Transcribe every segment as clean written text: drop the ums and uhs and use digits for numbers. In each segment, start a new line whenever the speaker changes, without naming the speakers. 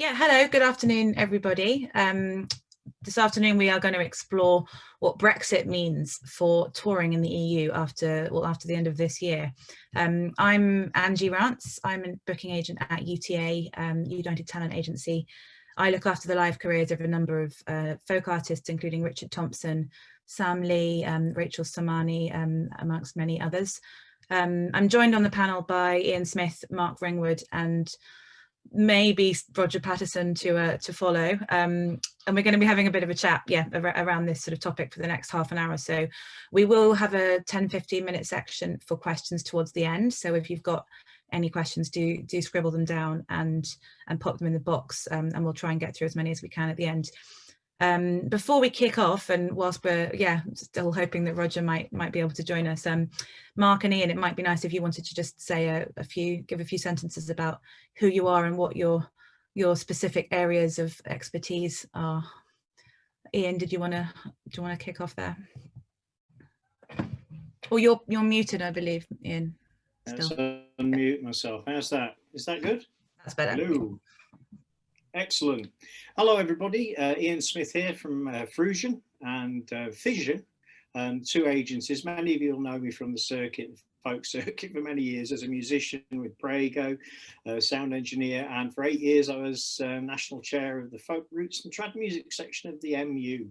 Yeah, hello, good afternoon, everybody. This afternoon we are going to explore what Brexit means for touring in the EU after the end of this year. I'm Angie Rance. I'm a booking agent at UTA, United Talent Agency. I look after the live careers of a number of folk artists, including Richard Thompson, Sam Lee, Rachel Samani, amongst many others. I'm joined on the panel by Ian Smith, Mark Ringwood, and maybe Roger Patterson to follow, and we're going to be having a bit of a chat around this sort of topic for the next half an hour or so. We will have a 10-15 minute section for questions towards the end, so if you've got any questions, do scribble them down and pop them in the box, and we'll try and get through as many as we can at the end. Before we kick off, and whilst we're still hoping that Roger might be able to join us, Mark and Ian, it might be nice if you wanted to just say give a few sentences about who you are and what your specific areas of expertise are. Ian, do you want to kick off there? Or you're muted, I believe, Ian.
Still. So unmute myself. How's that? Is that good?
That's better.
Hello. Excellent. Hello, everybody. Ian Smith here from Frusion and Fission, two agencies. Many of you will know me from the folk circuit for many years as a musician with Prego, sound engineer, and for 8 years I was national chair of the folk roots and trad music section of the MU.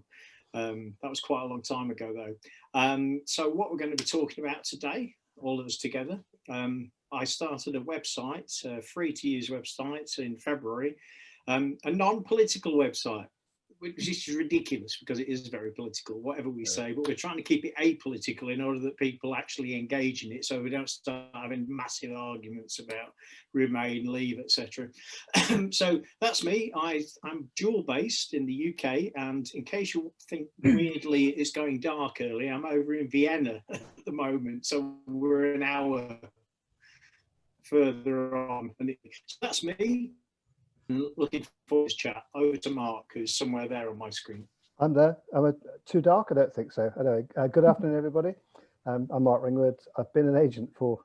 That was quite a long time ago, though. So what we're going to be talking about today, all of us together, I started a website, a free-to-use website in February. A non-political website, which is ridiculous because it is very political, whatever we say, but we're trying to keep it apolitical in order that people actually engage in it, so we don't start having massive arguments about remain, leave, etc. So that's me. I'm dual based in the UK, and in case you think weirdly it's going dark early, I'm over in Vienna at the moment, so we're an hour further on. And so that's me. Looking forward to this chat. Over to Mark, who's somewhere there on my screen.
I'm there. Too dark? I don't think so. Anyway, good afternoon, everybody. I'm Mark Ringwood. I've been an agent for,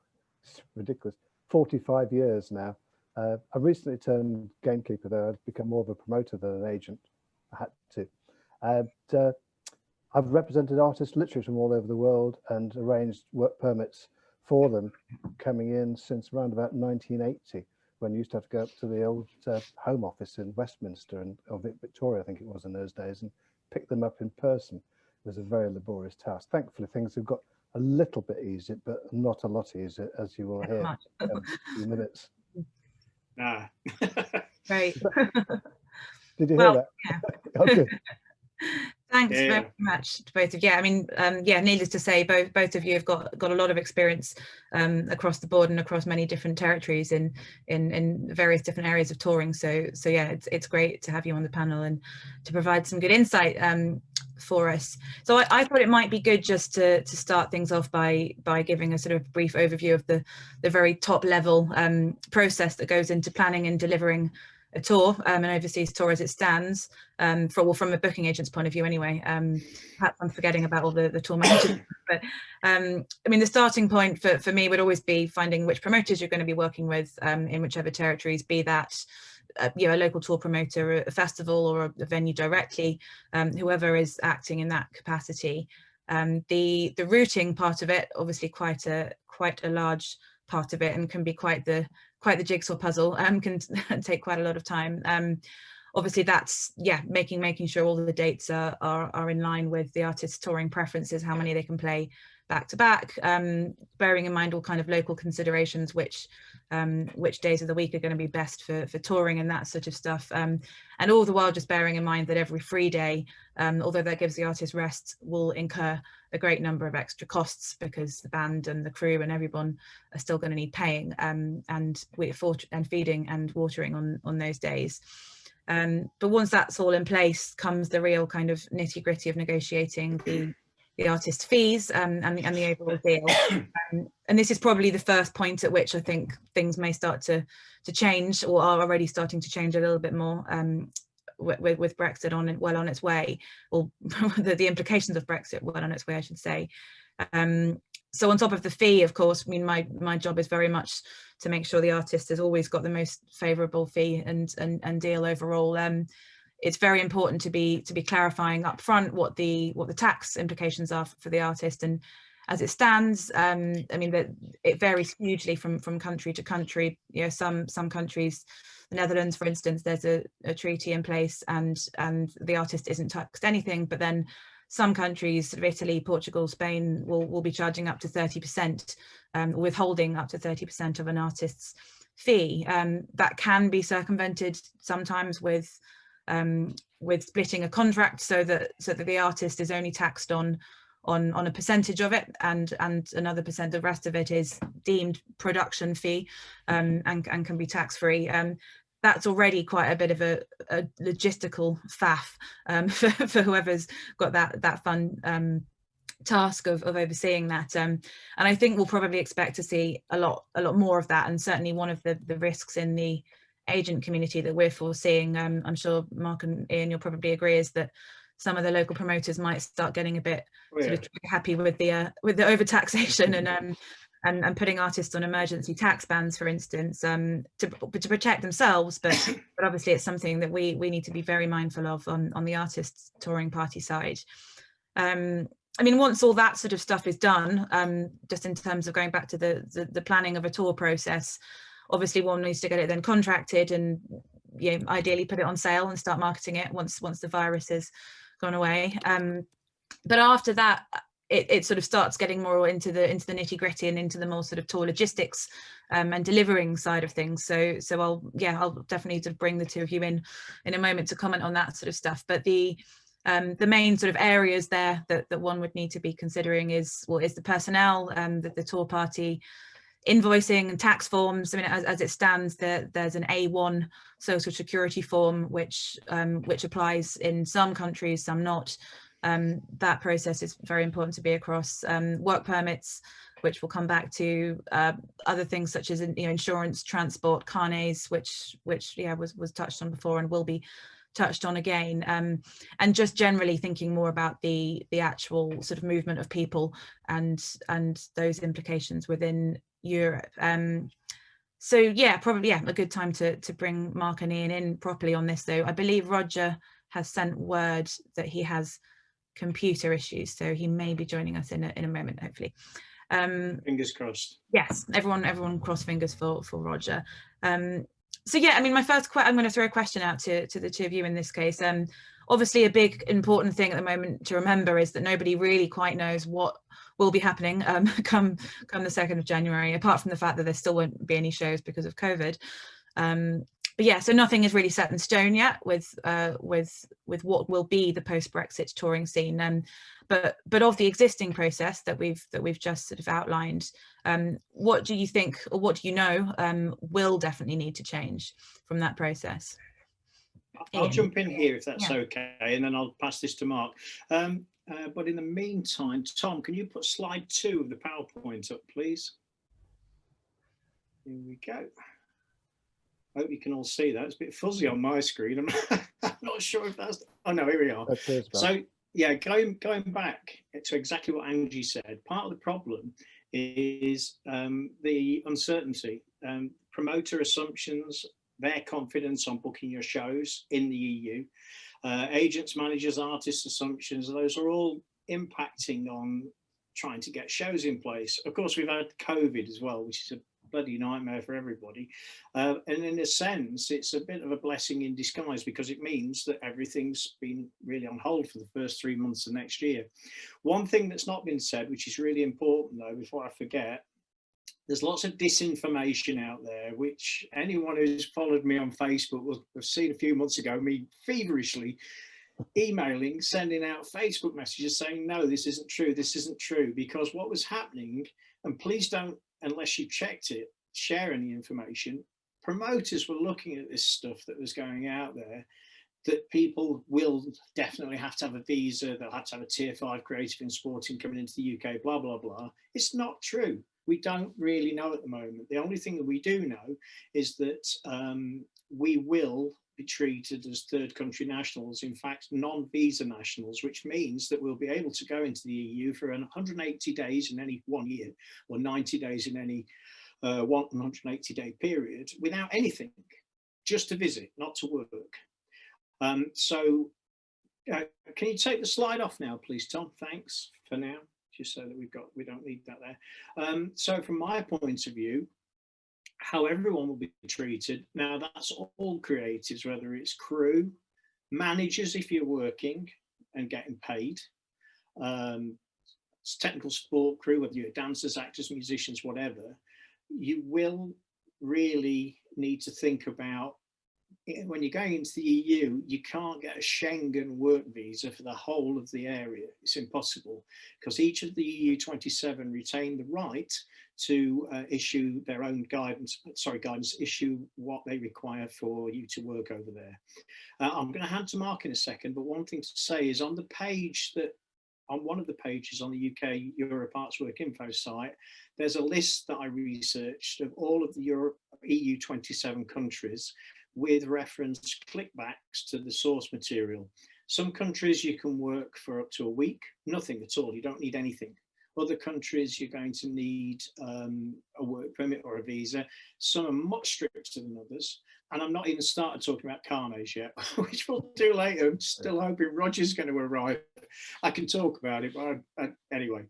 it's ridiculous, 45 years now. I recently turned gamekeeper, though. I've become more of a promoter than an agent. I had to. I've represented artists literally from all over the world and arranged work permits for them coming in since around about 1980. When you used to have to go up to the old Home Office in Westminster or Victoria, I think it was in those days, and pick them up in person. It was a very laborious task. Thankfully, things have got a little bit easier, but not a lot easier, as you will hear in a few minutes.
Ah.
Right.
Did you hear that?
Yeah.
Okay.
Thanks very much to both of you. I mean, needless to say, both of you have got a lot of experience across the board and across many different territories in various different areas of touring. So yeah, it's great to have you on the panel and to provide some good insight for us. So I thought it might be good just to start things off by giving a sort of brief overview of the very top level process that goes into planning and delivering a tour, an overseas tour as it stands, from a booking agent's point of view anyway. Perhaps I'm forgetting about all the tour managers, but I mean, the starting point for me would always be finding which promoters you're going to be working with in whichever territories, be that a local tour promoter, a festival, or a venue directly, whoever is acting in that capacity. The routing part of it, obviously quite a large part of it, and can be quite the jigsaw puzzle, can take quite a lot of time. Obviously that's making sure all the dates are in line with the artist's touring preferences, how many they can play back to back, bearing in mind all kind of local considerations, which days of the week are going to be best for touring and that sort of stuff, and all the while just bearing in mind that every free day, although that gives the artist rest, will incur a great number of extra costs because the band and the crew and everyone are still going to need paying and feeding and watering on those days. But once that's all in place comes the real kind of nitty-gritty of negotiating the artist's fees and the overall deal. And this is probably the first point at which I think things may start to change, or are already starting to change a little bit more with Brexit on its way, or the implications of Brexit well on its way, I should say. So on top of the fee, of course, I mean, my job is very much to make sure the artist has always got the most favourable fee and deal overall. It's very important to be clarifying up front what the tax implications are for the artist. And as it stands, I mean, that it varies hugely from country to country. You know, some countries, the Netherlands, for instance, there's a treaty in place and the artist isn't taxed anything, but then some countries, sort of Italy, Portugal, Spain, will be charging up to 30%, withholding up to 30% of an artist's fee. That can be circumvented sometimes with splitting a contract so that the artist is only taxed on a percentage of it, and another percent, the rest of it is deemed production fee, and can be tax free. That's already quite a bit of a logistical faff for whoever's got that fun task of overseeing that. And I think we'll probably expect to see a lot more of that. And certainly one of the risks in the agent community that we're foreseeing, I'm sure Mark and Ian, you'll probably agree, is that some of the local promoters might start getting a bit sort of happy with the overtaxation and putting artists on emergency tax bans, for instance, to protect themselves. But obviously it's something that we need to be very mindful of on the artists touring party side. I mean, once all that sort of stuff is done, just in terms of going back to the planning of a tour process, obviously one needs to get it then contracted and, you know, ideally put it on sale and start marketing it once the virus has gone away. But after that, it sort of starts getting more into the nitty gritty and into the more sort of tour logistics and delivering side of things. So I'll definitely sort of bring the two of you in a moment to comment on that sort of stuff. But the main sort of areas there that one would need to be considering is the personnel, the tour party invoicing and tax forms. I mean, as it stands, there's an A1 social security form which applies in some countries, some not. That process is very important to be across. Work permits, which we'll come back to, other things such as, you know, insurance, transport, carnets, which was touched on before and will be touched on again, and just generally thinking more about the actual sort of movement of people and those implications within Europe. So yeah, probably a good time to bring Mark and Ian in properly on this, though. I believe Roger has sent word that he has computer issues, so he may be joining us in a moment, hopefully.
Fingers crossed.
Yes, everyone cross fingers for Roger. So yeah, I mean, my first I'm going to throw a question out to the two of you in this case. Obviously a big important thing at the moment to remember is that nobody really quite knows what will be happening come the 2nd of January, apart from the fact that there still won't be any shows because of COVID. But yeah, so nothing is really set in stone yet with what will be the post-Brexit touring scene. But of the existing process that we've just sort of outlined, what do you think, or what do you know, will definitely need to change from that process?
I'll jump in here if that's okay, and then I'll pass this to Mark. But in the meantime, Tom, can you put slide 2 of the PowerPoint up, please? Here we go. I hope you can all see that. It's a bit fuzzy on my screen. I'm not sure if that's... Oh, no, here we are. So, yeah, going back to exactly what Angie said, part of the problem is the uncertainty, promoter assumptions, their confidence on booking your shows in the EU, agents, managers, artists' assumptions, those are all impacting on trying to get shows in place. Of course, we've had COVID as well, which is a bloody nightmare for everybody. And in a sense, it's a bit of a blessing in disguise, because it means that everything's been really on hold for the first 3 months of next year. One thing that's not been said, which is really important though, before I forget, there's lots of disinformation out there, which anyone who's followed me on Facebook will have seen a few months ago, me feverishly emailing, sending out Facebook messages saying, no, this isn't true, this isn't true, because what was happening, and please don't, unless you checked it, share any information, promoters were looking at this stuff that was going out there, that people will definitely have to have a visa, they'll have to have a tier 5 creative and sporting coming into the UK, blah, blah, blah. It's not true. We don't really know at the moment. The only thing that we do know is that we will be treated as third country nationals, in fact, non-visa nationals, which means that we'll be able to go into the EU for 180 days in any 1 year, or 90 days in any 180-day period without anything, just to visit, not to work. Can you take the slide off now, please, Tom? Thanks for now, just so that we don't need that there. So from my point of view, how everyone will be treated. Now that's all creatives, whether it's crew, managers if you're working and getting paid, technical support crew, whether you're dancers, actors, musicians, whatever, you will really need to think about, when you're going into the EU, you can't get a Schengen work visa for the whole of the area. It's impossible, because each of the EU 27 retain the right to issue their own guidance, issue what they require for you to work over there. I'm going to hand to Mark in a second, but one thing to say is on the page on one of the pages on the UK Europe Arts Work Info site, there's a list that I researched of all of the EU 27 countries with reference clickbacks to the source material. Some countries you can work for up to a week, nothing at all, you don't need anything. Other countries you're going to need a work permit or a visa. Some are much stricter than others. And I'm not even started talking about carnets yet, which we'll do later. I'm still hoping Roger's going to arrive. I can talk about it, but anyway.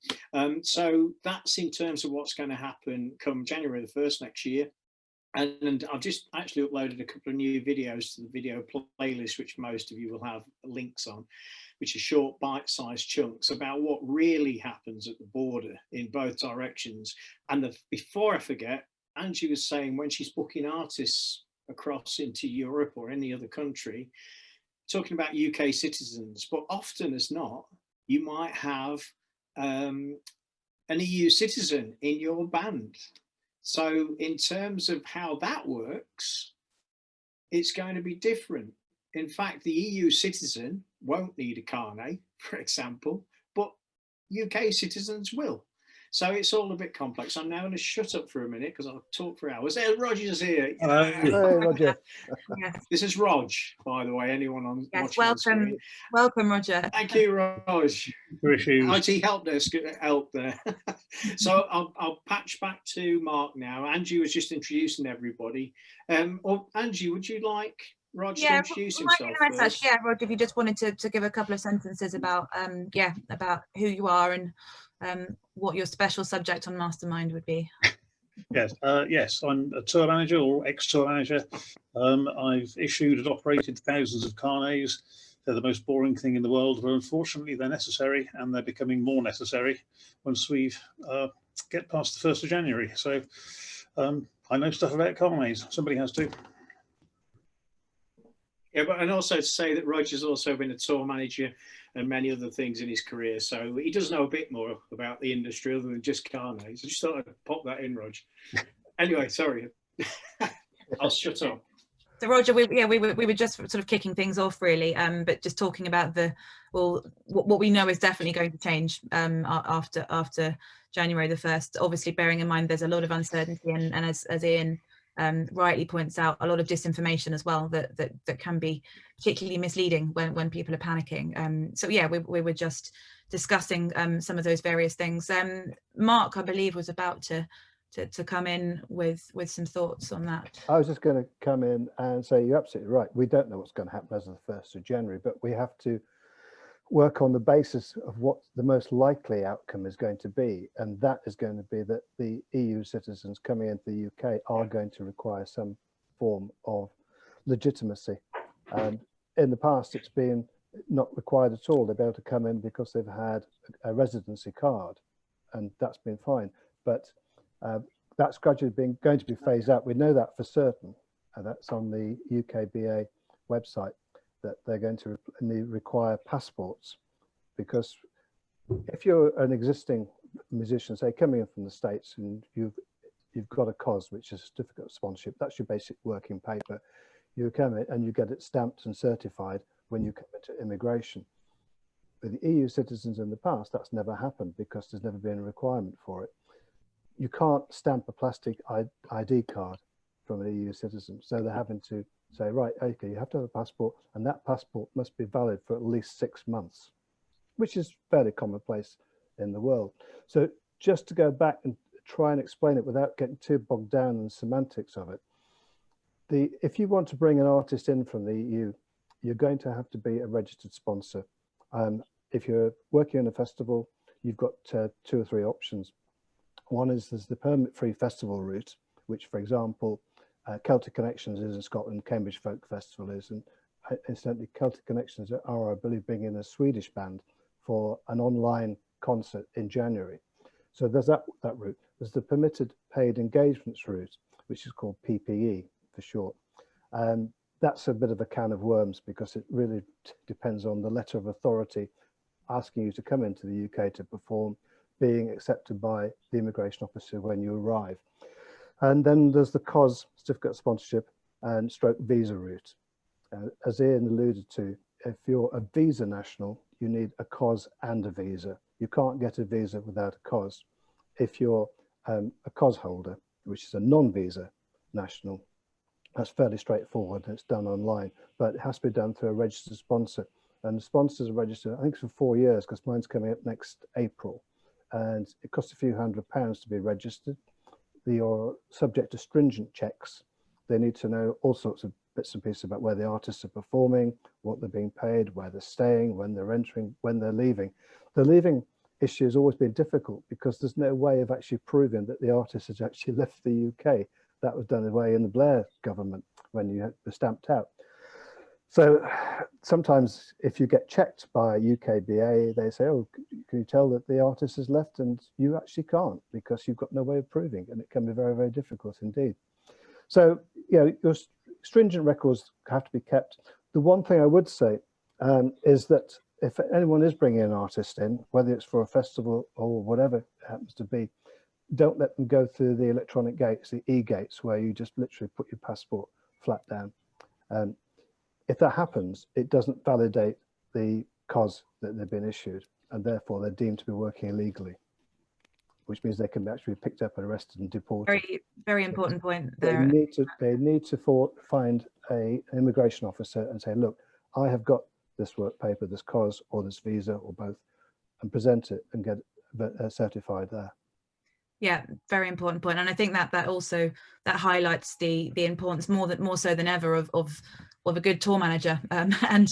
So that's in terms of what's going to happen come January the 1st next year. And I've just actually uploaded a couple of new videos to the video playlist, which most of you will have links on, which are short bite-sized chunks about what really happens at the border in both directions. And before I forget, Angie was saying when she's booking artists across into Europe or any other country, talking about UK citizens, but often as not, you might have an EU citizen in your band. So in terms of how that works, it's going to be different. In fact, the EU citizen won't need a carnet, for example, but UK citizens will. So it's all a bit complex. I'm now going to shut up for a minute because I'll talk for hours. Hey, Roger's here.
Hey, Roger.
Yes.
This is Rog, by the way, anyone on
Yes,
watching
welcome, Roger.
Thank you, Rog. IT help desk help there. So I'll patch back to Mark now. Angie was just introducing everybody. Or Angie, would you like Rog to introduce himself first?
Yeah, Roger, if you just wanted to give a couple of sentences about about who you are and what your special subject on Mastermind would be.
Yes, yes, I'm a tour manager or ex-tour manager. I've issued and operated thousands of carnets. They're the most boring thing in the world, but unfortunately they're necessary, and they're becoming more necessary once we get past the 1st of January. So I know stuff about carnets. Somebody has to.
Yeah, but and also to say that Roger's also been a tour manager and many other things in his career, so he does know a bit more about the industry other than just carnets. I just thought I'd pop that in, Roger. Anyway, sorry, I'll shut up.
So Roger, we were just sort of kicking things off really, but just talking about what we know is definitely going to change after January the 1st. Obviously, bearing in mind there's a lot of uncertainty, and as Ian rightly points out, a lot of disinformation as well that can be particularly misleading when people are panicking. So yeah, we were just discussing some of those various things. Mark, I believe, was about to come in with some thoughts on that.
I was just going to come in and say you're absolutely right. We don't know what's going to happen as of the 1st of January, but we have to work on the basis of what the most likely outcome is going to be, and that is going to be that the EU citizens coming into the UK are going to require some form of legitimacy. And in the past, it's been not required at all. They'll be able to come in because they've had a residency card, and that's been fine. But that's gradually going to be phased out. We know that for certain, and that's on the UKBA website, that they're going to require passports, because if you're an existing musician, say coming in from the States, and you've got a COS, which is a certificate of sponsorship, that's your basic working paper. You come in and you get it stamped and certified when you come into immigration. With the EU citizens in the past, that's never happened because there's never been a requirement for it. You can't stamp a plastic ID card from an EU citizen, so they're having to say, right, okay, you have to have a passport, and that passport must be valid for at least 6 months, which is fairly commonplace in the world. So just to go back and try and explain it without getting too bogged down in the semantics of it, if you want to bring an artist in from the EU, you're going to have to be a registered sponsor. If you're working in a festival, you've got 2 or 3 options. One is there's the permit-free festival route, which, for example, Celtic Connections is in Scotland, Cambridge Folk Festival is, and incidentally, Celtic Connections are, I believe, bringing in a Swedish band for an online concert in January. So there's that route. There's the permitted paid engagements route, which is called PPE for short. That's a bit of a can of worms because it really depends on the letter of authority asking you to come into the UK to perform, being accepted by the immigration officer when you arrive. And then there's the COS, certificate of sponsorship, and stroke visa route. As Ian alluded to, if you're a visa national, you need a COS and a visa. You can't get a visa without a COS. If you're a COS holder, which is a non-visa national, that's fairly straightforward and it's done online, but it has to be done through a registered sponsor. And the sponsors are registered, I think, for 4 years, because mine's coming up next April. And it costs a few £100 to be registered. You're subject to stringent checks. They need to know all sorts of bits and pieces about where the artists are performing, what they're being paid, where they're staying, when they're entering, when they're leaving. The leaving issue has always been difficult because there's no way of actually proving that the artist has actually left the UK. That was done away in the Blair government when you were stamped out. So sometimes if you get checked by UKBA, they say, oh, can you tell that the artist has left? And you actually can't, because you've got no way of proving, and it can be very, very difficult indeed. So, you know, your stringent records have to be kept. The one thing I would say is that if anyone is bringing an artist in, whether it's for a festival or whatever it happens to be, don't let them go through the electronic gates, the e-gates, where you just literally put your passport flat down. If that happens, it doesn't validate the COS that they've been issued, and therefore they're deemed to be working illegally, which means they can actually be picked up and arrested and deported.
Very, very important point there.
They need to find an immigration officer and say, look, I have got this work paper, this COS or this visa or both, and present it and get certified there.
Yeah, very important point. And I think that also highlights the importance more so than ever of a good tour manager and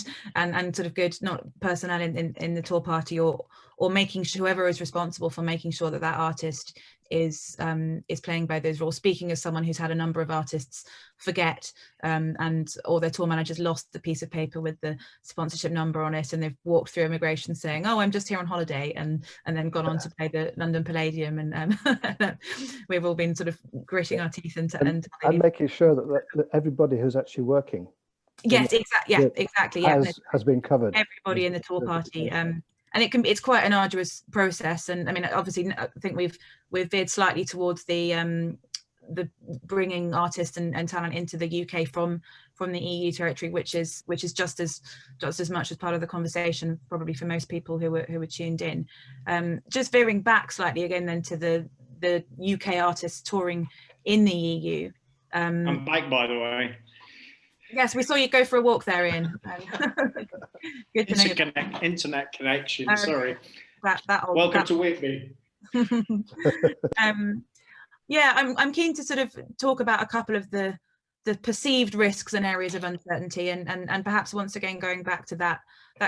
sort of good personnel in the tour party, or making sure whoever is responsible for making sure that artist is playing by those rules. Speaking as someone who's had a number of artists forget or their tour managers lost the piece of paper with the sponsorship number on it, and they've walked through immigration saying, oh, I'm just here on holiday, and then gone on to play the London Palladium, and we've all been sort of gritting our teeth and
making sure that everybody who's actually working,
yes, exactly,
has been covered.
Everybody in the tour party, and it's quite an arduous process. And I mean, obviously, I think we've veered slightly towards the bringing artists and talent into the UK from the EU territory, which is just as much as part of the conversation, probably for most people who were tuned in. Just veering back slightly again then to the UK artists touring in the EU.
I'm back, by the way.
Yes, we saw you go for a walk there, Ian. Good to know.
Internet connection, sorry.
Welcome
to Whitby.
Yeah, I'm keen to sort of talk about a couple of the perceived risks and areas of uncertainty, and perhaps once again going back to that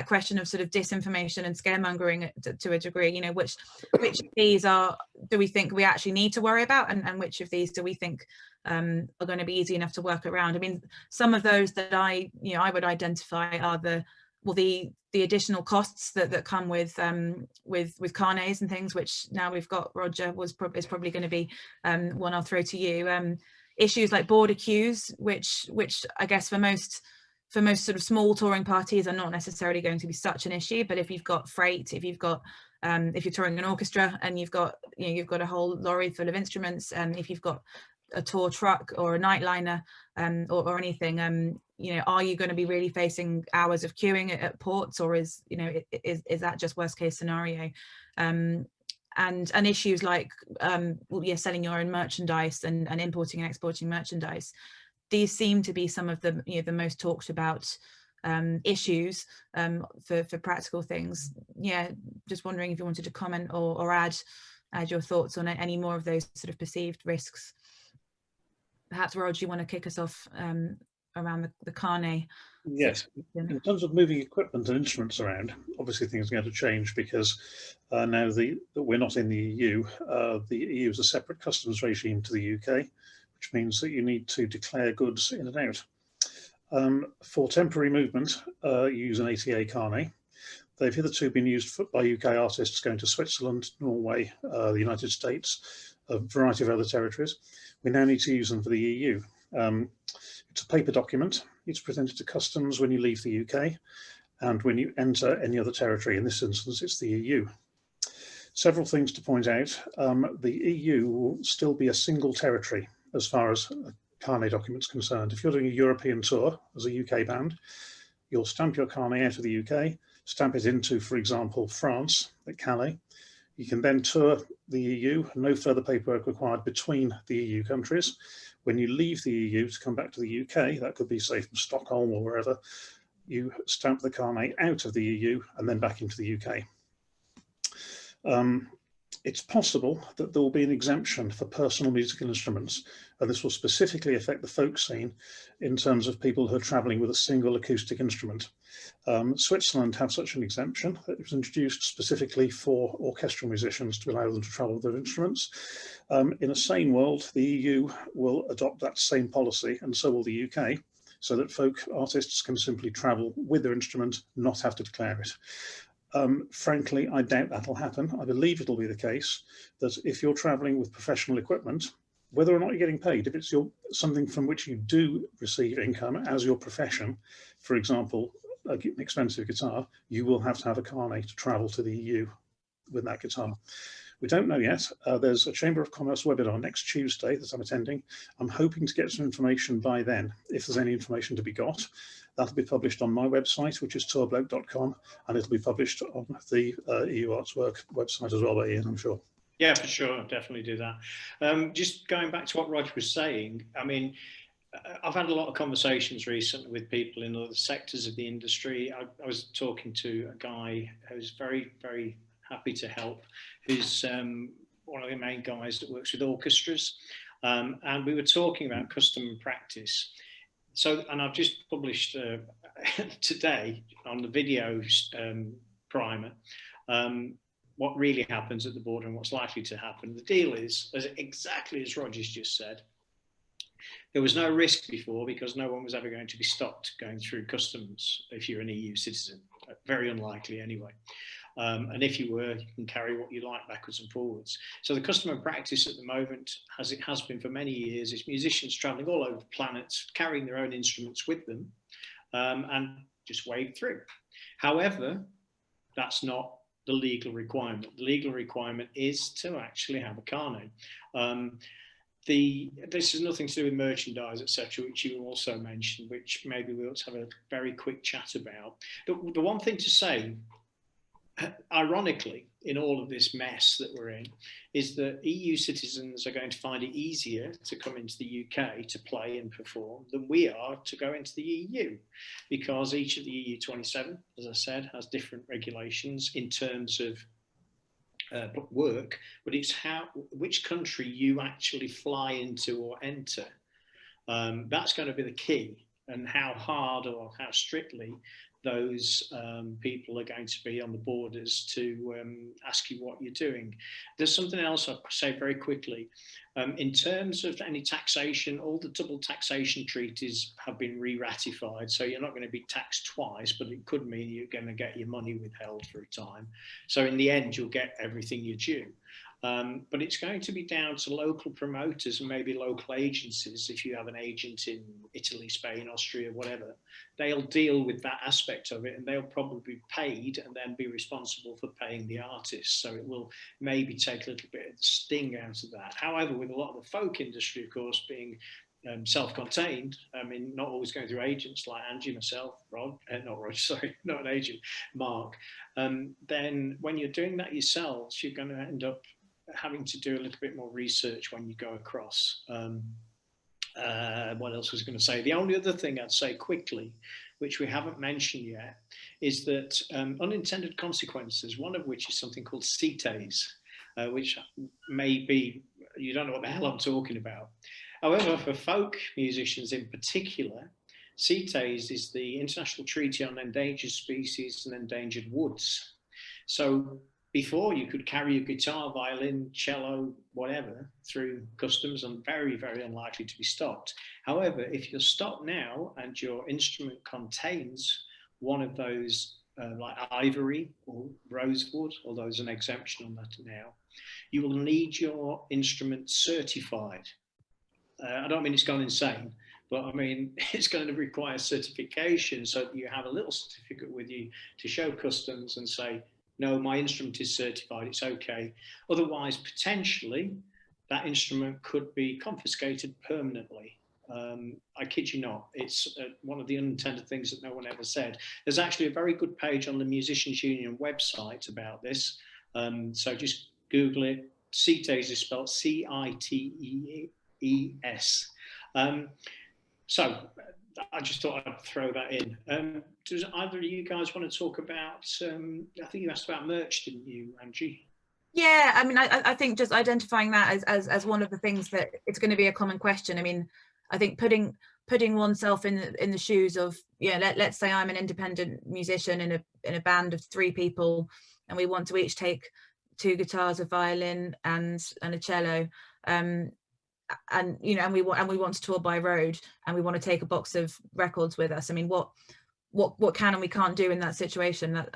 question of sort of disinformation and scaremongering to a degree. You know, which of these do we think we actually need to worry about, and which of these do we think are going to be easy enough to work around? I mean, some of those that I would identify are the additional costs that come with carnets and things, which now we've got Roger is probably going to be one I'll throw to you. Issues like border queues, which I guess for most sort of small touring parties are not necessarily going to be such an issue, but if you've got freight, if you're touring an orchestra and you've got a whole lorry full of instruments, and if you've got a tour truck or a nightliner or anything, are you going to be really facing hours of queuing at ports, or is that just worst case scenario? And issues like selling your own merchandise and importing and exporting merchandise. these seem to be some of the, you know, the most talked about issues for practical things. Yeah, just wondering if you wanted to comment or add your thoughts on any more of those sort of perceived risks. Perhaps, Rog, you want to kick us off around the carnet?
Yes, in terms of moving equipment and instruments around, obviously things are going to change because now that we're not in the EU, the EU is a separate customs regime to the UK, which means that you need to declare goods in and out. For temporary movement, you use an ATA carnet. They've hitherto been used by UK artists going to Switzerland, Norway, the United States, a variety of other territories. We now need to use them for the EU. It's a paper document. It's presented to customs when you leave the UK and when you enter any other territory. In this instance, it's the EU. Several things to point out. The EU will still be a single territory as far as carnet documents concerned. If you're doing a European tour as a UK band, you'll stamp your carnet out of the UK, stamp it into, for example, France at Calais. You can then tour the EU, no further paperwork required between the EU countries. When you leave the EU to come back to the UK, that could be, say, from Stockholm or wherever, you stamp the carnet out of the EU and then back into the UK. It's possible that there will be an exemption for personal musical instruments, and this will specifically affect the folk scene in terms of people who are travelling with a single acoustic instrument. Switzerland have such an exemption that it was introduced specifically for orchestral musicians to allow them to travel with their instruments. In a sane world, the EU will adopt that same policy, and so will the UK, so that folk artists can simply travel with their instrument, not have to declare it. Frankly, I doubt that'll happen. I believe it'll be the case that if you're traveling with professional equipment, whether or not you're getting paid, if it's something from which you do receive income as your profession, for example, an expensive guitar, you will have to have a carnet to travel to the EU with that guitar. We don't know yet. There's a Chamber of Commerce webinar next Tuesday that I'm attending. I'm hoping to get some information by then, if there's any information to be got. That'll be published on my website, which is tourbloke.com, and it'll be published on the EU Artswork website as well by Ian, I'm sure.
Yeah, for sure. I'll definitely do that. Just going back to what Roger was saying, I mean, I've had a lot of conversations recently with people in other sectors of the industry. I was talking to a guy who's very, very happy to help, who's one of the main guys that works with orchestras. And we were talking about custom and practice. So, and I've just published today on the video primer, what really happens at the border and what's likely to happen. The deal is, exactly as Roger's just said, there was no risk before because no one was ever going to be stopped going through customs if you're an EU citizen. Very unlikely anyway. And if you were, you can carry what you like backwards and forwards. So the custom and practice at the moment, as it has been for many years, is musicians traveling all over the planet, carrying their own instruments with them and just wave through. However, that's not the legal requirement. The legal requirement is to actually have a carnet. This has nothing to do with merchandise, etc., which you also mentioned, which maybe we ought to have a very quick chat about. The one thing to say, ironically, in all of this mess that we're in, is that EU citizens are going to find it easier to come into the UK to play and perform than we are to go into the EU, because each of the EU 27, as I said, has different regulations in terms of work, but it's which country you actually fly into or enter. That's going to be the key, and how hard or how strictly those people are going to be on the borders to ask you what you're doing. There's something else I'll say very quickly. In terms of any taxation, all the double taxation treaties have been re-ratified, so you're not going to be taxed twice, but it could mean you're going to get your money withheld for a time. So in the end, you'll get everything you're due. But it's going to be down to local promoters and maybe local agencies. If you have an agent in Italy, Spain, Austria, whatever, they'll deal with that aspect of it, and they'll probably be paid and then be responsible for paying the artists. So it will maybe take a little bit of the sting out of that. However, with a lot of the folk industry, of course, being self-contained, I mean, not always going through agents like Angie, myself, Rod, not Rod, sorry, not an agent, Mark, then when you're doing that yourselves, you're going to end up having to do a little bit more research when you go across. what else was I going to say? The only other thing I'd say quickly, which we haven't mentioned yet, is that unintended consequences, one of which is something called CTAs, which may be, you don't know what the hell I'm talking about. However, for folk musicians in particular, CTAs is the International Treaty on Endangered Species and Endangered Woods. So before, you could carry a guitar, violin, cello, whatever, through customs and very, very unlikely to be stopped. However, if you're stopped now and your instrument contains one of those, like ivory or rosewood, although there's an exemption on that now, you will need your instrument certified. I don't mean it's gone insane, but I mean, it's going to require certification, so that you have a little certificate with you to show customs and say, no, my instrument is certified, it's okay. Otherwise, potentially, that instrument could be confiscated permanently. I kid you not, it's one of the unintended things that no one ever said. There's actually a very good page on the Musicians Union website about this. So just Google it. CITES is spelled CITES. So I just thought I'd throw that in. Does either of you guys want to talk about, I think you asked about merch, didn't you, Angie?
Yeah, I mean, I think just identifying that as one of the things that it's going to be a common question. I mean, I think putting oneself in the shoes of, yeah, let's say I'm an independent musician in a band of 3 people, and we want to each take 2 guitars, a violin, and a cello, and you know, and we want to tour by road, and we want to take a box of records with us. I mean, what can and we can't do in that situation? That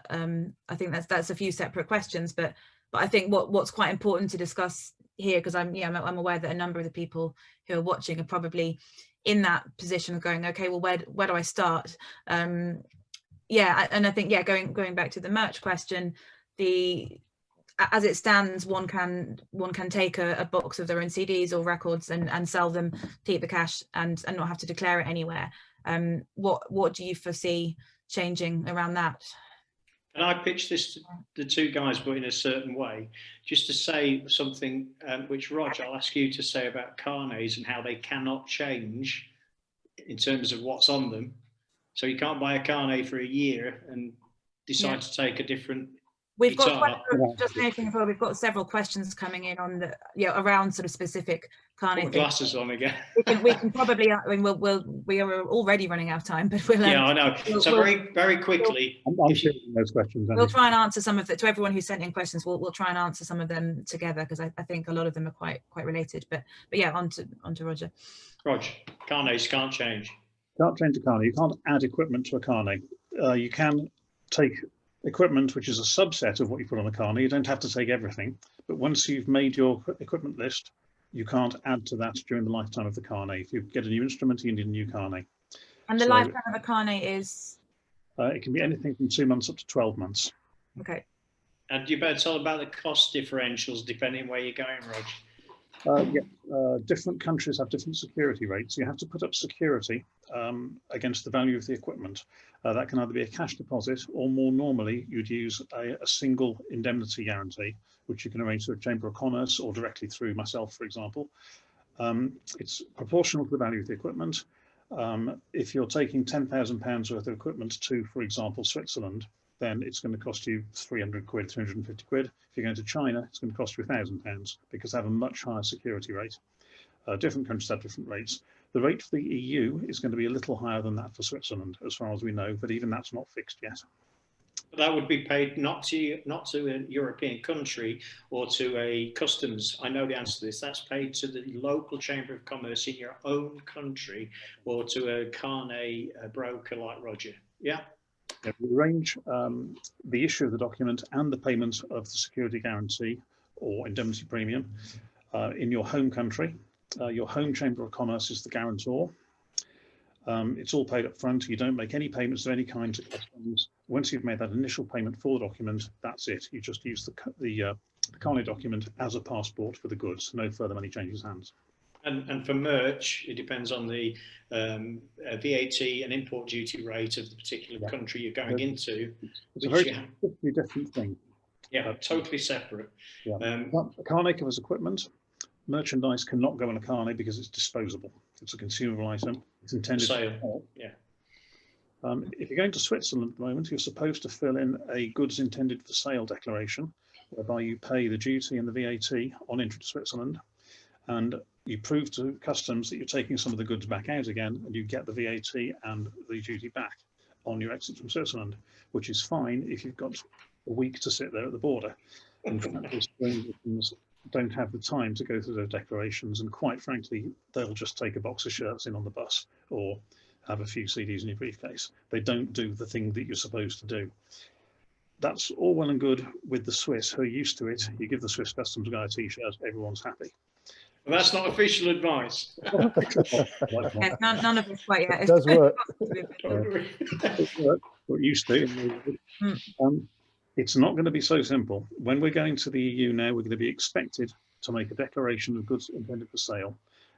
I think that's a few separate questions, but I think what's quite important to discuss here, because I'm aware that a number of the people who are watching are probably in that position of going, okay, well, where do I start? Yeah, and I think, yeah, going back to the merch question, as it stands, one can take a box of their own CDs or records and sell them, keep the cash, and not have to declare it anywhere. What do you foresee changing around that?
And I pitched this to the 2 guys, but in a certain way, just to say something which, Rog, I'll ask you to say about carnets and how they cannot change in terms of what's on them. So you can't buy a carnet for a year and decide to take a different
We've
guitar.
got just making as well. We've got several questions coming in on the around sort of specific carnet.
Put glasses on again.
we can probably. I mean, we are already running out of time, but we'll.
Yeah, I know. So very quickly,
I'm fielding those questions.
We'll try and answer some of the, to everyone who sent in questions. We'll try and answer some of them together, because I think a lot of them are quite related. But yeah, on to Roger.
Roger, carnets can't change.
Can't change a carnet. You can't add equipment to a carnet. You can take equipment which is a subset of what you put on a carnet. You don't have to take everything, but once you've made your equipment list, you can't add to that during the lifetime of the carnet. If you get a new instrument, you need a new carnet.
And the lifetime of a carnet is?
It can be anything from 2 months up to 12 months.
Okay.
And you better tell about the cost differentials depending where you're going, Rog.
Different countries have different security rates. You have to put up security against the value of the equipment. That can either be a cash deposit, or more normally you'd use a single indemnity guarantee, which you can arrange through a Chamber of Commerce or directly through myself, for example. It's proportional to the value of the equipment. If you're taking £10,000 worth of equipment to, for example, Switzerland, then it's going to cost you 300 quid, 350 quid. If you're going to China, it's going to cost you £1,000, because they have a much higher security rate. Different countries have different rates. The rate for the EU is going to be a little higher than that for Switzerland, as far as we know, but even that's not fixed yet.
That would be paid not to a European country or to a customs. I know the answer to this. That's paid to the local Chamber of Commerce in your own country, or to a carnet broker like Roger. Yeah.
We arrange the issue of the document and the payment of the security guarantee or indemnity premium in your home country. Your home Chamber of Commerce is the guarantor. It's all paid up front. You don't make any payments of any kind to customs. Once you've made that initial payment for the document, that's it. You just use the carnet document as a passport for the goods. No further money changes hands.
And for merch, it depends on the VAT and import duty rate of the particular country you're going into.
It's a very different thing.
Yeah, totally separate.
Yeah. A carnet covers equipment. merchandise cannot go on a carnet because it's disposable. It's a consumable item. It's intended for
sale. Yeah.
If you're going to Switzerland at the moment, you're supposed to fill in a goods intended for sale declaration, whereby you pay the duty and the VAT on entry to Switzerland, and you prove to customs that you're taking some of the goods back out again, and you get the VAT and the duty back on your exit from Switzerland, which is fine if you've got a week to sit there at the border. In fact, Australians don't have the time to go through those declarations, and quite frankly, they'll just take a box of shirts in on the bus or have a few CDs in your briefcase. They don't do the thing that you're supposed to do. That's all well and good with the Swiss, who are used to it. You give the Swiss customs guy a t-shirt, everyone's happy.
Well, that's not official advice.
Yes, none of us quite yet.
It does work.
We're used to. It's not going to be so simple. When we're going to the EU now, we're going to be expected to make a declaration of goods intended for sale.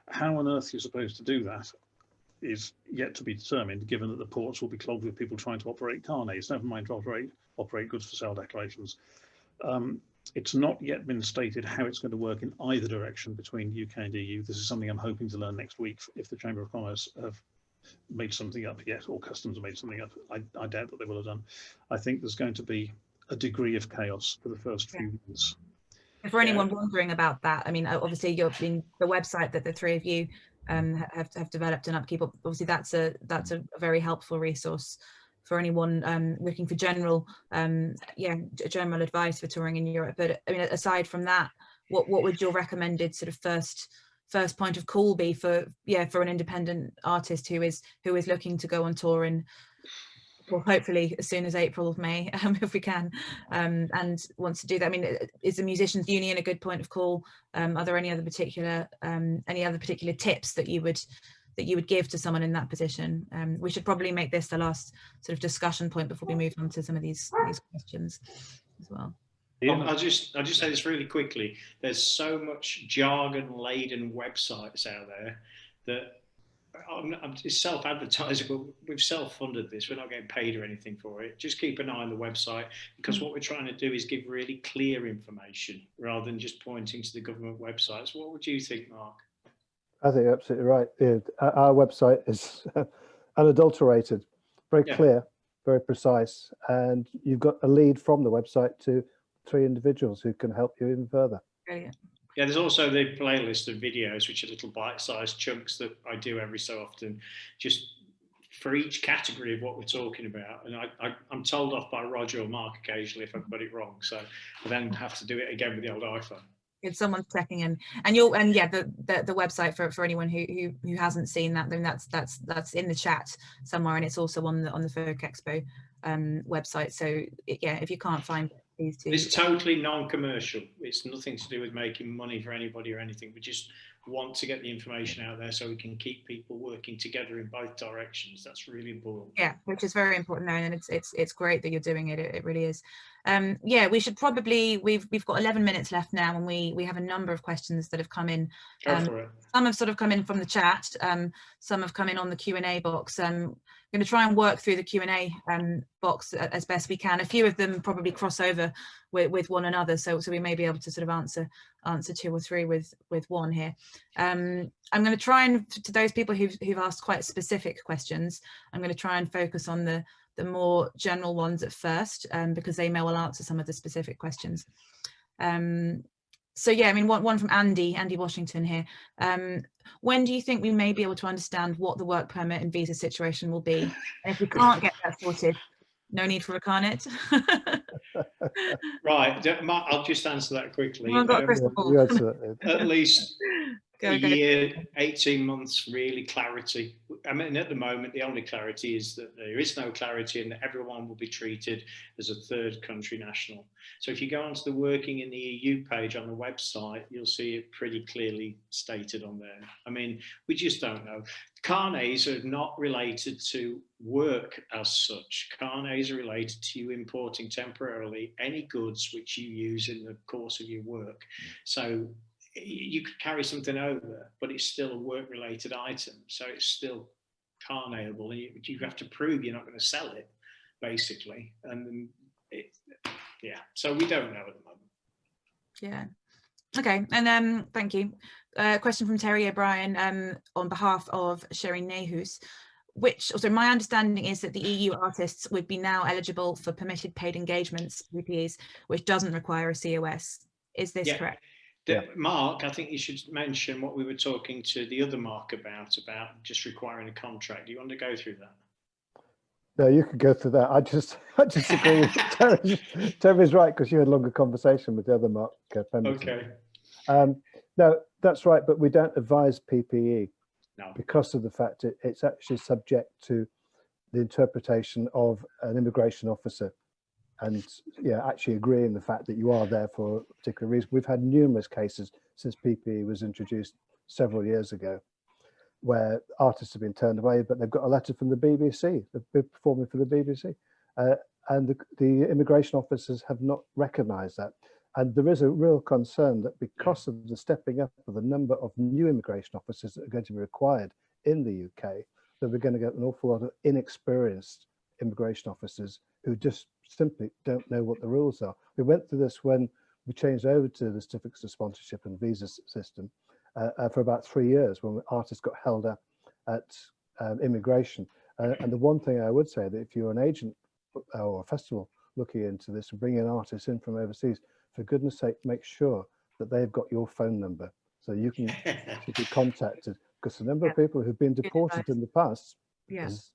How on earth you're supposed to do that is yet to be determined, given that the ports will be clogged with people trying to operate carnets, never mind to operate goods for sale declarations. It's not yet been stated how it's going to work in either direction between UK and EU. This is something I'm hoping to learn next week if the Chamber of Commerce have made something up yet, or customs have made something up. I doubt that they will have done. I think there's going to be a degree of chaos for the first few months.
For anyone wondering about that, I mean, obviously you're in the website that the three of you have developed and upkeep. Obviously, that's a very helpful resource for anyone looking for general advice for touring in Europe. But I mean, aside from that, what would your recommended sort of first point of call be for an independent artist who is looking to go on tour in, well, hopefully as soon as April, May, if we can, and wants to do that? I mean, is the Musicians Union a good point of call? Are there any other particular tips that you would give to someone in that position? We should probably make this the last sort of discussion point before we move on to some of these questions as well.
I'll just say this really quickly. There's so much jargon-laden websites out there that it's self-advertising, but we've self-funded this. We're not getting paid or anything for it. Just keep an eye on the website, because what we're trying to do is give really clear information rather than just pointing to the government websites. What would you think, Mark?
I think you're absolutely right. Our website is unadulterated, very clear, very precise, and you've got a lead from the website to 3 individuals who can help you even further.
Brilliant.
Yeah, there's also the playlist of videos, which are little bite-sized chunks that I do every so often, just for each category of what we're talking about. And I'm told off by Roger or Mark occasionally if I've got it wrong, so I then have to do it again with the old iPhone.
If someone's checking in, and the website for anyone who hasn't seen that, then that's in the chat somewhere, and it's also on the Folk Expo website. So if you can't find it, please do.
It's totally non-commercial. It's nothing to do with making money for anybody or anything. We just want to get the information out there so we can keep people working together in both directions. That's really important.
Yeah, which is very important now, and it's great that you're doing it. It really is. We should probably, we've got 11 minutes left now, and we have a number of questions that have come in.
Go for it.
Some have sort of come in from the chat, some have come in on the Q&A box. I'm going to try and work through the Q&A box as best we can. A few of them probably cross over with one another, so we may be able to sort of answer 2 or 3 with one here. I'm going to try and, to those people who've asked quite specific questions, I'm going to try and focus on the more general ones at first, because they may well answer some of the specific questions. So yeah, I mean, one from Andy Washington here. When do you think we may be able to understand what the work permit and visa situation will be? And if we can't get that sorted, no need for a carnet.
Right, I'll just answer that quickly. At least a year, 18 months, really clarity. I mean, at the moment, the only clarity is that there is no clarity and that everyone will be treated as a third country national. So if you go onto the Working in the EU page on the website, you'll see it pretty clearly stated on there. I mean, we just don't know. Carnets are not related to work as such. Carnets are related to you importing temporarily any goods which you use in the course of your work. So you could carry something over, but it's still a work-related item, so it's still carnetable. You have to prove you're not going to sell it, basically. And so we don't know at the moment.
Yeah. Okay, and thank you. Question from Terry O'Brien on behalf of Sherry Nehus. My understanding is that the EU artists would be now eligible for permitted paid engagements, PPEs, which doesn't require a COS. Is this correct?
Mark, I think you should mention what we were talking to the other Mark about just requiring a contract. Do you want to go through that?
No, you could go through that. I just agree with Terry. Terry's right, because you had a longer conversation with the other Mark Pemberton.
Okay.
No, that's right, but we don't advise PPE
no.
because of the fact it's actually subject to the interpretation of an immigration officer, and actually agreeing the fact that you are there for a particular reason. We've had numerous cases since PPE was introduced several years ago, where artists have been turned away, but they've got a letter from the BBC. They've been performing for the BBC, and the immigration officers have not recognised that. And there is a real concern that because of the stepping up of the number of new immigration officers that are going to be required in the UK, that we're going to get an awful lot of inexperienced immigration officers who just simply don't know what the rules are. We went through this when we changed over to the certificates of sponsorship and visa system for about 3 years, when artists got held up at immigration. And the one thing I would say, that if you're an agent or a festival looking into this and bringing artists in from overseas, for goodness sake, make sure that they've got your phone number so you can be contacted, because the number of people who've been deported in the past is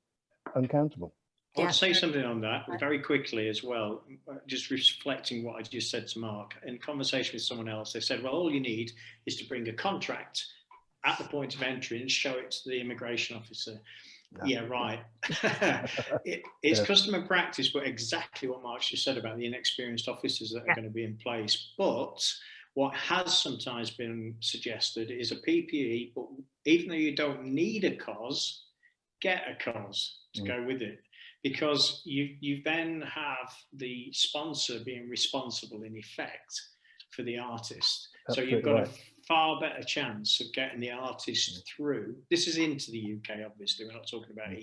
uncountable.
I want to say something on that very quickly as well, just reflecting what I just said to Mark. In conversation with someone else, they said, well, all you need is to bring a contract at the point of entry and show it to the immigration officer. No. Yeah, right. It's custom and practice, but exactly what Mark just said about the inexperienced officers that are going to be in place. But what has sometimes been suggested is a PPE, but even though you don't need a COS, get a COS to go with it. Because you then have the sponsor being responsible in effect for the artist.
Absolutely.
So you've got a far better chance of getting the artist through. This is into the UK, obviously. We're not talking about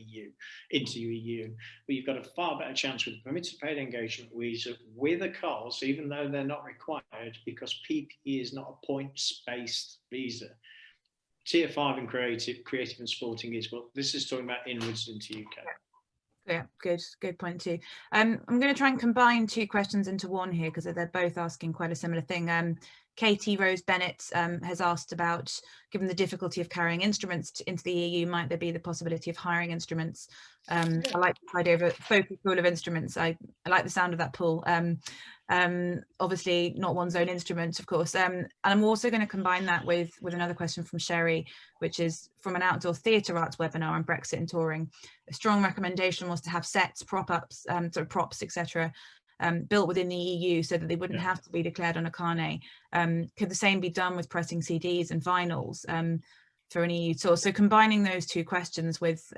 into EU. But you've got a far better chance with a permitted paid engagement visa with a COS, even though they're not required, because PPE is not a points-based visa. Tier 5 and creative and sporting is, but this is talking about inwards into UK.
Yeah, good point too. I'm going to try and combine two questions into one here, because they're both asking quite a similar thing. Katie Rose Bennett has asked about, given the difficulty of carrying instruments into the EU, might there be the possibility of hiring instruments? I like the idea of a focus pool of instruments. I like the sound of that pool. Obviously not one's own instrument, of course. And I'm also going to combine that with another question from Sherry, which is from an outdoor theatre arts webinar on Brexit and touring. A strong recommendation was to have sets, props, etc., built within the EU so that they wouldn't have to be declared on a carnet. Could the same be done with pressing CDs and vinyls for an EU tour? So combining those two questions with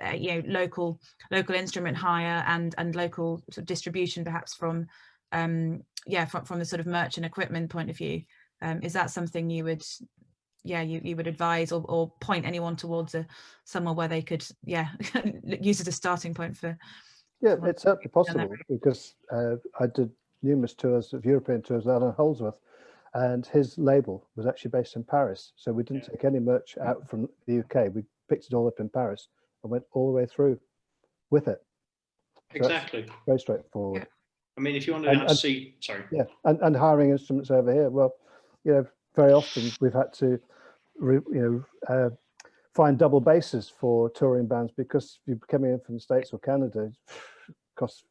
local instrument hire and local sort of distribution, perhaps from the sort of merch and equipment point of view, is that something you would you would advise or point anyone towards somewhere where they could use as a starting point for?
Yeah, it's certainly possible, because I did numerous tours of European tours with Alan Holdsworth, and his label was actually based in Paris. So we didn't take any merch out from the UK. We picked it all up in Paris and went all the way through with it. So
exactly.
Very straightforward.
Yeah. I mean, if you want to
and hiring instruments over here, well, very often we've had to, find double basses for touring bands, because if you're coming in from the States or Canada,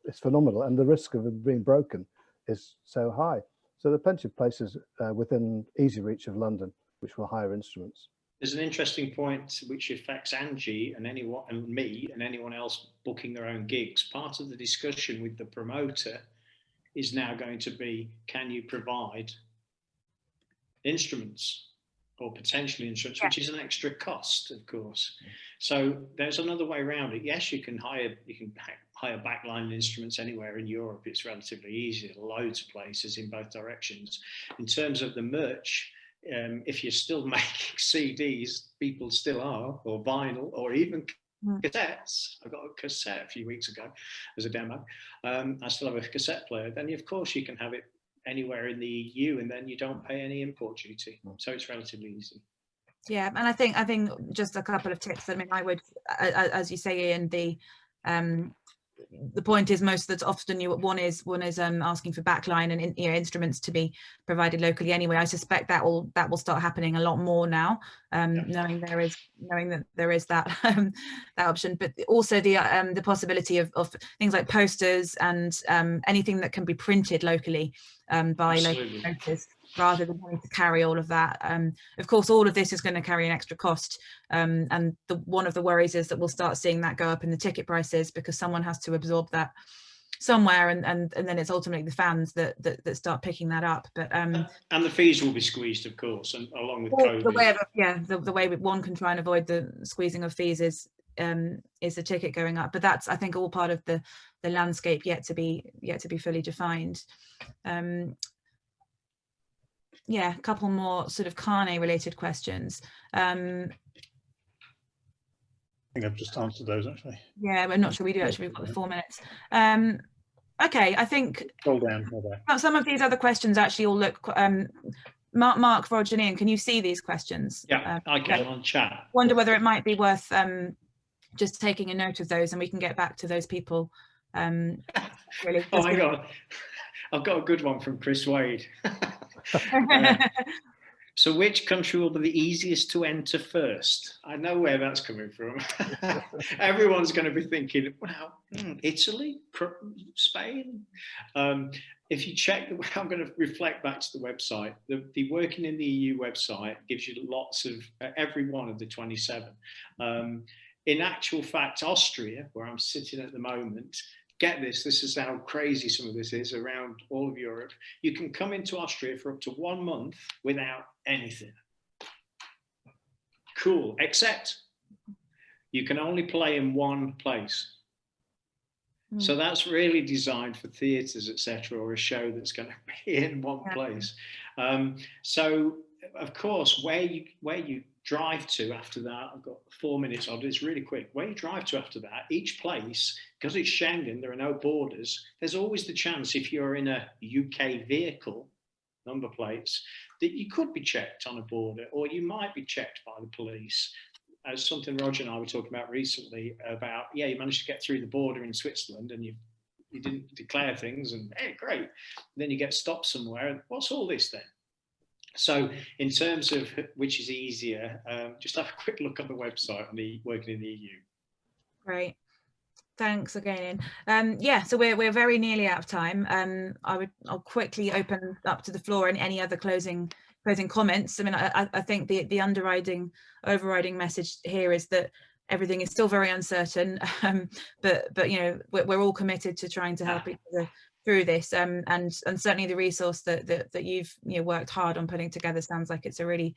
it's phenomenal, and the risk of it being broken is so high. So there are plenty of places within easy reach of London which will hire instruments.
There's an interesting point which affects Angie and anyone and me and anyone else booking their own gigs. Part of the discussion with the promoter is now going to be, can you provide instruments or potentially instruments, which is an extra cost, of course. So there's another way around it. Yes, you can hire backline instruments anywhere in Europe. It's relatively easy. Loads of places in both directions. In terms of the merch, if you're still making CDs, people still are, or vinyl, or even cassettes. I got a cassette a few weeks ago as a demo. I still have a cassette player. Then of course you can have it anywhere in the EU, and then you don't pay any import duty. So it's relatively easy.
Yeah, and I think just a couple of tips. I mean, I would, as you say, Ian, the point is most that often one is asking for backline and instruments to be provided locally anyway. I suspect that will start happening a lot more now, knowing that there is that that option, but also the possibility of things like posters and anything that can be printed locally by local printers, rather than having to carry all of that. Of course, all of this is going to carry an extra cost, and one of the worries is that we'll start seeing that go up in the ticket prices, because someone has to absorb that somewhere, and then it's ultimately the fans that start picking that up. But
and the fees will be squeezed, of course, and along with COVID.
The way one can try and avoid the squeezing of fees is the ticket going up, but that's, I think, all part of the landscape yet to be fully defined. Yeah, a couple more sort of carnet related questions.
I think I've just answered those, actually.
Yeah, I'm not sure we do, actually. We've got 4 minutes. Okay, I think
scroll down.
Some of these other questions actually all look Mark, Roger, and Ian, can you see these questions?
Yeah, I can on chat.
Wonder whether it might be worth just taking a note of those, and we can get back to those people. Really.
Oh, hang on. I've got a good one from Chris Wade. So which country will be the easiest to enter first? I know where that's coming from. Everyone's going to be thinking, well, Italy, Spain. If you check, I'm going to reflect back to the website. The Working in the EU website gives you lots of every one of the 27. In actual fact, Austria, where I'm sitting at the moment, get this is how crazy some of this is around all of Europe. You can come into Austria for up to 1 month without anything. Cool, except you can only play in one place. So that's really designed for theatres, etc., or a show that's going to be in one place. So, of course, where you drive to after that, I've got 4 minutes, I'll do this really quick. Where you drive to after that, each place, because it's Schengen, there are no borders, there's always the chance, if you're in a UK vehicle, number plates, that you could be checked on a border, or you might be checked by the police. As something Roger and I were talking about recently about, yeah, you managed to get through the border in Switzerland and you didn't declare things, and hey, great. Then you get stopped somewhere. What's all this then? So in terms of which is easier, just have a quick look on the website on the Working in the EU.
Great. Thanks again, Ian. Yeah, so we're very nearly out of time. I'll quickly open up to the floor and any other closing comments. I mean, I think the overriding message here is that everything is still very uncertain, but you know, we're all committed to trying to help each other through this, and certainly the resource that you've worked hard on putting together sounds like it's a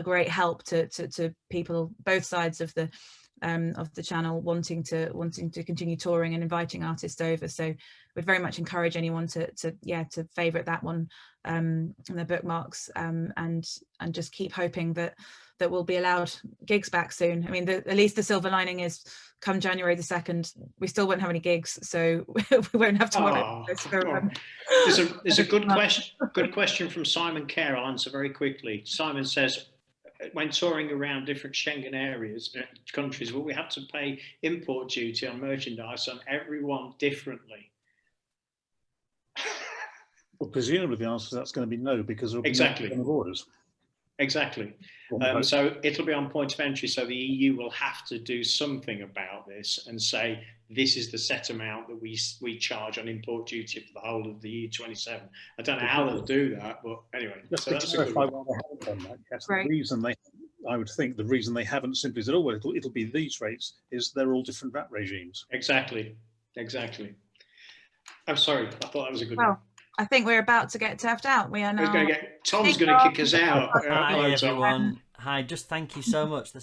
great help to people both sides of the channel wanting to continue touring and inviting artists over. So we'd very much encourage anyone to favorite that one in their bookmarks, and just keep hoping that we'll be allowed gigs back soon. I mean, at least the silver lining is come January the 2nd, we still won't have any gigs, so we won't have to worry about this.
There's a good question from Simon Kerr. I'll answer very quickly. Simon says, when touring around different Schengen areas, countries, will we have to pay import duty on merchandise on everyone differently?
Well, presumably the answer to that's going to be no, because there will be no borders.
Exactly. So it'll be on point of entry. So the EU will have to do something about this and say, this is the set amount that we charge on import duty for the whole of the EU 27. I don't know how they'll do that, but anyway.
Just to clarify why they haven't done that, yes, right. I would think the reason they haven't simply said, oh, well, it'll be these rates, is they're all different VAT regimes.
Exactly. I'm sorry, I thought that was a good one.
I think we're about to get tapped out. We are now.
Tom's going to kick us out.
Hi, everyone. Hi, just thank you so much.